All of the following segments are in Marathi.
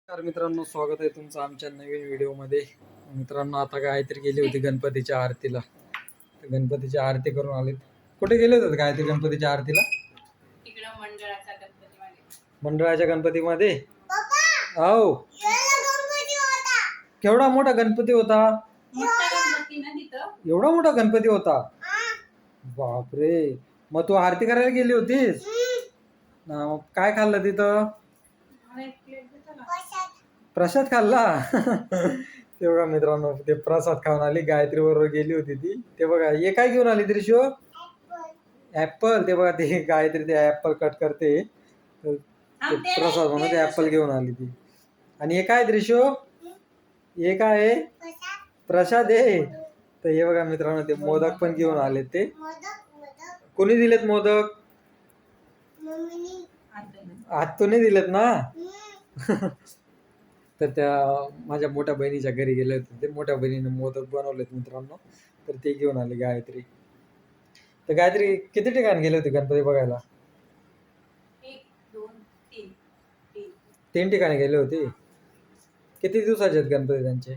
नमस्कार मित्रांनो, स्वागत आहे तुमचं आमच्या नवीन व्हिडिओमध्ये. मित्रांनो, आता गायत्री गेली होती गणपतीच्या आरतीला. तर गणपतीची आरती करून आलीत. कुठे गेले होते गायत्री गणपतीच्या आरतीला? तिकडं मंडळाच्या गणपतीमध्ये. मंडळाच्या गणपतीमध्ये? हो. केवढा मोठा गणपती होता? मोठा गणपती ना तिथं. एवढा मोठा गणपती होता? बापरे. मग तू आरती करायला गेली होतीस? काय खाल्लं तिथं? प्रसाद खाल्ला. तेव्हा मित्रांनो, ते प्रसाद खाऊन आली. गायत्री बरोबर गेली होती ती. ते बघा, हे काय घेऊन आली त्रिशो? ऍपल. ते बघा, ते गायत्री ते ऍपल कट करते. प्रसाद म्हणून ते ऍपल घेऊन आली ती. आणि हे काय त्रिशो? हे काय आहे? प्रसाद आहे. तर हे बघा मित्रांनो, ते मोदक पण घेऊन आले. ते कोणी दिलेत मोदक? आत्तूने दिलेत ना. तर त्या माझ्या मोठ्या बहिणीच्या घरी गेले होते. ते मोठ्या बहिणीने मोदक बनवलेत मित्रांनो. तर ते घेऊन आले गायत्री. तर गायत्री किती ठिकाणी गेले होते गणपती बघायला? 1 2 3 3 ठिकाणी गेले होते. किती दिवसाचे आहेत गणपती त्यांचे?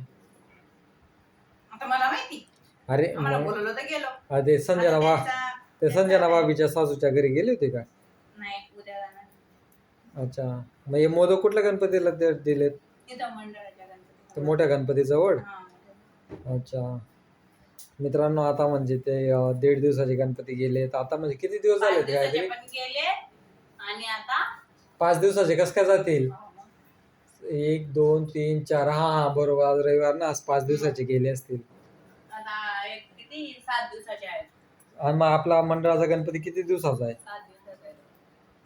आता मला माहिती. अरे मला बोलवलं तर गेलो. ते संजना बाबीच्या सासूच्या घरी गेले होते का? नाही, उद्या जाणार. अच्छा. मग हे मोदक कुठल्या गणपतीला दिलेत? तिथं मंडळाच्या गणपती. ते मोठ्या गणपती जवळ? हां. अच्छा. मित्रांनो, आता म्हणजे ते 1.5 दिवसाचे गणपती गेलेत. आता म्हणजे किती दिवस झाले ते गायत्री? पण गेले आणि आता 5 दिवसाचे कसं काय जातील? 1 2 3 4. हा बरोबर. आज रविवार ना, आज 5 दिवसाचे गेले असतील. आता किती 7 दिवसाचे आहेत. आणि मग आपला मंडळाचा गणपती किती दिवसाचा आहे? 7 दिवसाचे.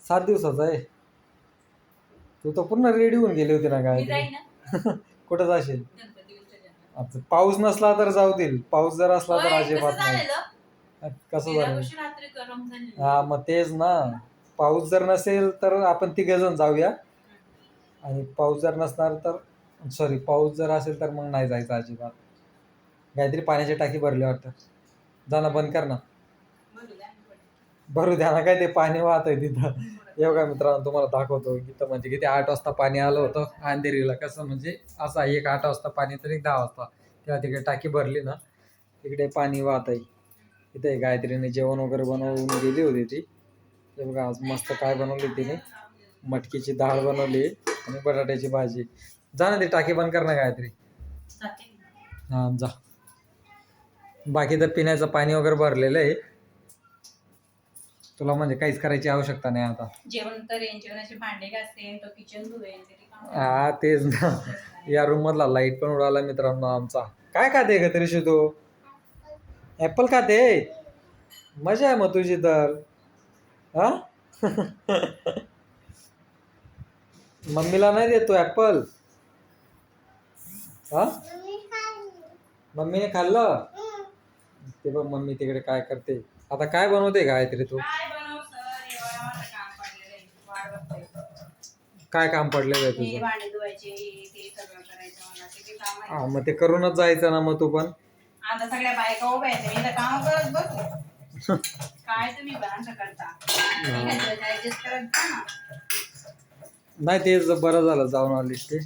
7 दिवसाचा आहे. तू तर पूर्ण रेडी होऊन गेली होती ना मी गायत्री. जाईन ना कुठं जाशील? गणपती विसर्जन. आता पाऊस नसला तर जाऊ देईल. पाऊस जर असला तर होय, अजिबात कसं नाही. झालेलं? कसं गेल्या झालं? वर्षी रात्री गरम झालेलं. हा, मग तेच ना. पाऊस जर नसेल तर आपण 3 जण जाऊया. आणि पाऊस जर नसणार तर पाऊस जर असेल तर मग नाही जायचं अजिबात. काहीतरी पाण्याची टाकी भरली वाटतं. जा ना, बंद कर ना. बोलू द्या. भरू द्या ना, काय ते पाणी वाहत आहे तिथं. हे बघा मित्रांनो, तुम्हाला दाखवतो. इथं म्हणजे किती 8 वाजता पाणी आलं होतं अंधेरीला. कसं म्हणजे असं आहे, एक 8 वाजता पाणी तर एक 10 वाजता. तेव्हा तिकडे टाकी भरली ना, तिकडे पाणी वाहत आहे. इथे गायत्रीने जेवण वगैरे बनवून गेली होती ती. हे बघा, आज मस्त काय बनवली तिने. मटकीची डाळ बनवली आणि बटाट्याची भाजी. जा ना, ती टाकी बंद कर ना गायत्री. हा, जा. बाकी तर पिण्याचं पाणी वगैरे भरलेलं आहे. तुला म्हणजे काहीच करायची आवश्यकता नाही आता. जेवण करेन, जेवणाचे भांडे घासेन, तो किचन धुवेन. हा, तेच ना. या रूम मधला लाईट पण उडाला मित्रांनो आमचा. काय खाते का तरी तू? ऍपल खाते? मजा आहे मग तुझी तर. हा. मम्मीला नाही देतो ऍपल? हा, मम्मीने खाल्लं. ते बघ, मम्मी तिकडे काय करते. आता काय बनवते गायत्री तू? काय काम पडलेलं आहे तुझं? भांडे धुवायचे, ते सगळं करायचं मला. ते काम आहे. हा, मग ते करूनच जायचं ना मग तू पण. आता सगळ्या बायका उभ्या आहेत, मी तर काम करत बसू. काय तुम्ही असं करता? ऍडजस्ट करत जा ना. नाही, तेच बरं झालं जाऊन आलीस ते.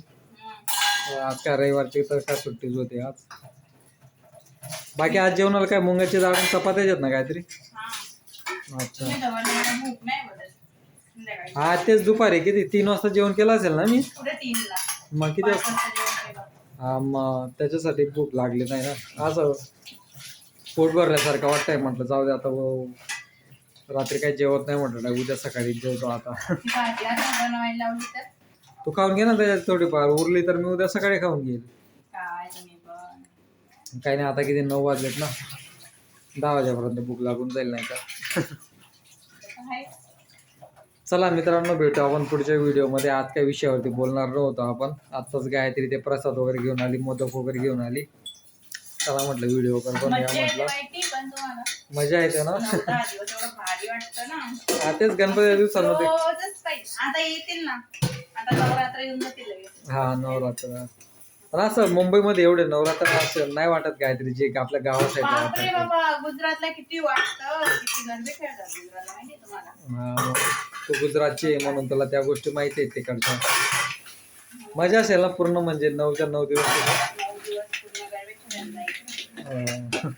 आज काय रविवारची तर काय सुट्टीच होती आज. बाकी आज जेवणाला काय मुंगाची डाळ आणि चपात्या आहेत ना काहीतरी? अच्छा. भूक नाही वाटत. हा, तेच दुपारी किती 3 वाजता जेवण केलं असेल ना मी? पुढे 3 ला. मग किती 5 वाजता जेवण केलं. हा, मग त्याच्यासाठी भूक लागली नाही ना. असं पोट भरल्यासारखं वाटतंय. म्हटलं जाऊ दे आता, रात्री काही जेवत नाही म्हटलं. नाही, उद्या सकाळी जेवतो आता. भाजी आता बनवायला लावली तर तू खाऊन घे ना त्याच्यात थोडीफार. उरली तर मी उद्या सकाळी खाऊन घेईल. काय तुम्ही पण. काही नाही, आता किती 9 वाजलेत ना. 10 वाजेपर्यंत भूक लागून जाईल नाही का. चला मित्रांनो, भेटू आपण पुढच्या व्हिडिओमध्ये. आज काही विषयावरती बोलणार नव्हतो आपण. आत्ताच गायत्री ते प्रसाद वगैरे घेऊन आली, मोदक वगैरे घेऊन आली. चला म्हटलं व्हिडिओ पण बनवूया म्हटलं. मजा येते ना. हा, तेच गणपती दिवसांमध्ये. आता येतील ना, आता नवरात्र येऊन जातील. हा, नवरात्र. पण असं मुंबईमध्ये एवढे नवरात्र असं नाही वाटत गायत्री, जे आपल्या गावात बापरे बाबा, गुजरातला किती वाटतं, किती गरबे खेळतात गुजरातला, माहिती तुम्हाला? तू गुजरातची आहे म्हणून तुला त्या गोष्टी माहिती आहेत तिकडच्या. मजा असेल ना पूर्ण म्हणजे 9च्या 9 दिवस तिथं. 9 दिवस पूर्ण गावी फिरायला जायचं.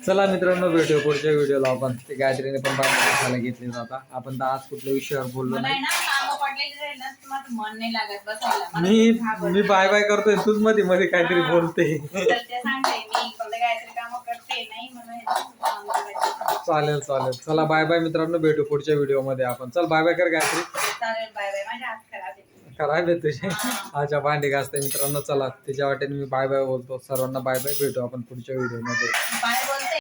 चला मित्रांनो भेटू पुढच्या व्हिडिओला. आपण ते गायत्रीने पण बाहेर घेतली जाता. आपण तर आज कुठल्या विषयावर बोललो मला आहे नाही. ना कामं पडलेली राहील ना तर माझं मन नाही लागत बसायला. मला मी बाय बाय करतोय तूच मध्ये मध्ये काहीतरी बोलते. तर ते सांगते मी फक्त काहीतरी कामं करते नाही मला हे काम करायचं. चालेल चालेल. चला बाय बाय मित्रांनो, भेटू पुढच्या व्हिडिओ मध्ये आपण. चल बाय बाय कर गायत्री. चालेल बाय बाय. माझ्या हात खराब आहे. खराब आहे तुझे. अच्छा भांडी घासते मित्रांनो. चला तिच्या वाटेने मी बाय बाय बोलतो सर्वांना. Bye bye. भेटू आपण पुढच्या व्हिडिओ मध्ये. बाय बोल.